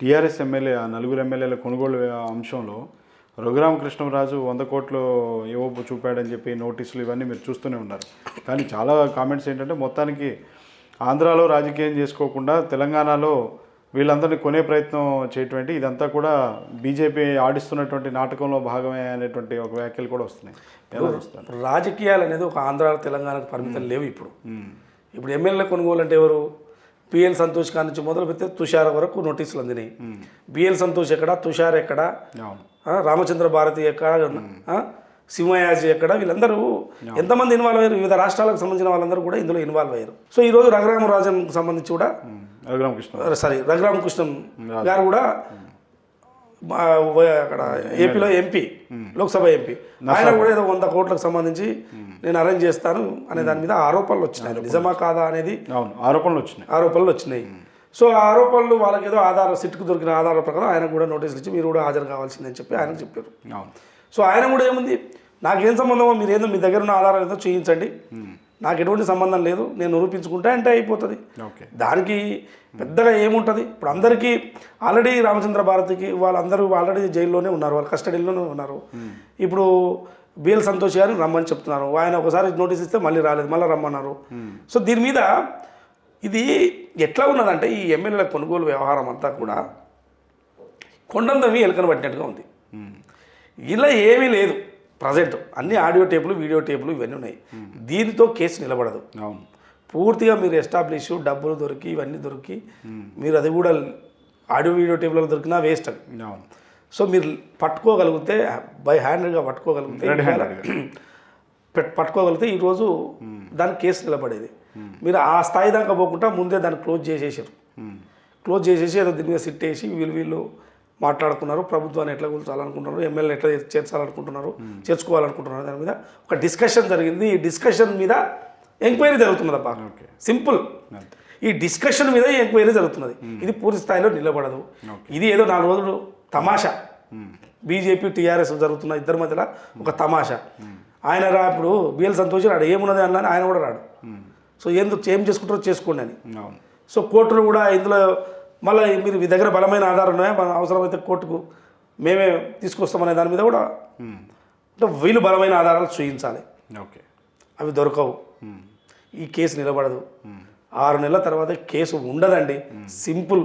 TRS MLA ఆ నలుగురు ఎమ్మెల్యేల కొనుగోలు అంశంలో రఘురామకృష్ణరాజు 100 కోట్లు ఇవ్వబో చూపాడని చెప్పి నోటీసులు ఇవన్నీ మీరు చూస్తూనే ఉన్నారు. కానీ చాలా కామెంట్స్ ఏంటంటే మొత్తానికి ఆంధ్రాలో రాజకీయం చేసుకోకుండా తెలంగాణలో వీళ్ళందరినీ కొనే ప్రయత్నం చేయటువంటి ఇదంతా కూడా బీజేపీ ఆడిస్తున్నటువంటి నాటకంలో భాగమే అనేటువంటి ఒక వ్యాఖ్యలు కూడా వస్తున్నాయి. రాజకీయాలు అనేది ఒక ఆంధ్ర తెలంగాణకు పరిమితం లేవు. ఇప్పుడు ఎమ్మెల్యే కొనుగోలు అంటే ఎవరు? బిఎల్ సంతోష్ కాడి నుంచి మొదలు పెడితే తుషార్ వరకు నోటీసులు అందినాయి. బిఎల్ సంతోష్ ఎక్కడ, తుషార్ ఎక్కడ, రామచంద్ర భారతి ఎక్కడ, సింహయాజీ ఎక్కడ, వీళ్ళందరూ ఎంతమంది ఇన్వాల్వ్ అయ్యారు? వివిధ రాష్ట్రాలకు సంబంధించిన వాళ్ళందరూ కూడా ఇందులో ఇన్వాల్వ్ అయ్యారు. సో ఈరోజు రఘురామరాజన్కు సంబంధించి కూడా రఘురామకృష్ణన్ గారు కూడా అక్కడ ఏపీలో ఎంపీ, లోక్సభ ఎంపీ, ఆయన కూడా ఏదో 100 కోట్లకు సంబంధించి నేను అరేంజ్ చేస్తాను అనే దాని మీద ఆరోపణలు వచ్చినాయి. నిజమా కాదా అనేది ఆరోపణలు వచ్చినాయి. సో ఆ ఆరోపణలు వాళ్ళకి ఏదో ఆధారం, సిట్కు దొరికిన ఆధారాల ప్రకారం ఆయన కూడా నోటీసులు ఇచ్చి మీరు కూడా హాజరు కావాల్సిందని చెప్పి ఆయనకు చెప్పారు. సో ఆయన కూడా ఏముంది, నాకేం సంబంధమో మీరేందో మీ దగ్గర ఉన్న ఆధారాలు ఏదో చూపించండి, నాకు ఎటువంటి సంబంధం లేదు, నేను నిరూపించుకుంటే అంటే అయిపోతుంది. దానికి పెద్దగా ఏముంటుంది? ఇప్పుడు అందరికీ ఆల్రెడీ రామచంద్ర భారతికి వాళ్ళందరూ ఆల్రెడీ జైల్లోనే ఉన్నారు, వాళ్ళ కస్టడీలోనే ఉన్నారు. ఇప్పుడు బిఎల్ సంతోష్ గారిని రమ్మని చెప్తున్నారు. ఆయన ఒకసారి నోటీస్ ఇస్తే మళ్ళీ రాలేదు, మళ్ళీ రమ్మన్నారు. సో దీని మీద ఇది ఎట్లా ఉన్నదంటే ఈ ఎమ్మెల్యేల కొనుగోలు వ్యవహారం అంతా కూడా కొండందవి ఎలుకను పట్టినట్టుగా ఉంది. ఇలా ఏమీ లేదు. ప్రజెంట్ అన్ని ఆడియో టేపులు, వీడియో టేపులు ఇవన్నీ ఉన్నాయి. దీనితో కేసు నిలబడదు. పూర్తిగా మీరు ఎస్టాబ్లిష్, డబ్బులు దొరికి ఇవన్నీ దొరికి మీరు అది కూడా ఆడియో వీడియో టేపులలో దొరికినా వేస్ట్ అది. సో మీరు పట్టుకోగలిగితే, బై హ్యాండ్గా పట్టుకోగలిగితే ఈరోజు దానికి కేసు నిలబడేది. మీరు ఆ స్థాయి దాకా పోకుండా ముందే దాన్ని క్లోజ్ చేసేసారు. క్లోజ్ చేసేసి ఏదో దీని మీద సిట్ వేసి వీళ్ళు మాట్లాడుకున్నారు, ప్రభుత్వాన్ని ఎట్లా కూల్చాలనుకుంటున్నారు, ఎమ్మెల్యే ఎట్లా చేర్చాలనుకుంటున్నారు, చేర్చుకోవాలనుకుంటున్నారు, దాని మీద ఒక డిస్కషన్ జరిగింది. ఈ డిస్కషన్ మీద ఎంక్వైరీ జరుగుతున్నది అబ్బా. సింపుల్, ఈ డిస్కషన్ మీద ఎంక్వైరీ జరుగుతున్నది. ఇది పూర్తి స్థాయిలో నిలబడదు. ఇది ఏదో 4 రోజులు తమాషా, బీజేపీ టీఆర్ఎస్ జరుగుతున్న ఇద్దరి మధ్యలో ఒక తమాషా. ఆయన ఇప్పుడు బిఎల్ సంతోష్ రాడు, ఏమున్నది అన్న ఆయన కూడా రాడు. సో ఏం చేసుకుంటారో చేసుకోండి అని. సో కోర్టులు కూడా ఇందులో మళ్ళీ మీరు మీ దగ్గర బలమైన ఆధారం ఉన్నాయా, మన అవసరమైతే కోర్టుకు మేమే తీసుకొస్తామనే దాని మీద కూడా అంటే వీళ్ళు బలమైన ఆధారాలు చూపించాలి. అవి దొరకవు, ఈ కేసు నిలబడదు. 6 నెలల తర్వాత కేసు ఉండదండి. సింపుల్,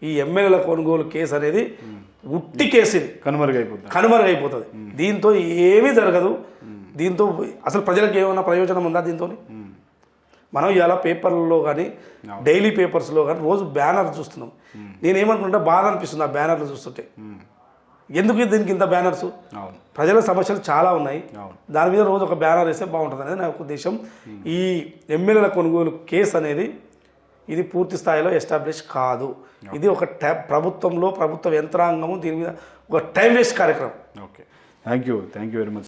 ఈ ఎమ్మెల్యేల కొనుగోలు కేసు అనేది ఉట్టి కేసు, ఇది కనుమరుగైపోతుంది. దీంతో ఏమీ జరగదు. దీంతో అసలు ప్రజలకు ఏమైనా ప్రయోజనం ఉందా దీంతో? మనం ఇవాళ పేపర్లలో కానీ డైలీ పేపర్స్లో కానీ రోజు బ్యానర్ చూస్తున్నాం. నేనేమనుకుంటే బాధ అనిపిస్తుంది ఆ బ్యానర్లు చూస్తుంటే. ఎందుకు దీనికి ఇంత బ్యానర్స్? ప్రజల సమస్యలు చాలా ఉన్నాయి, దాని మీద రోజు ఒక బ్యానర్ వేస్తే బాగుంటుంది అనేది నా ఉద్దేశం. ఈ ఎమ్మెల్యేల కొనుగోలు కేసు అనేది ఇది పూర్తి స్థాయిలో ఎస్టాబ్లిష్ కాదు. ఇది ఒక ప్రభుత్వ యంత్రాంగము దీని మీద ఒక టైం వేస్ట్ కార్యక్రమం. Thank you very much.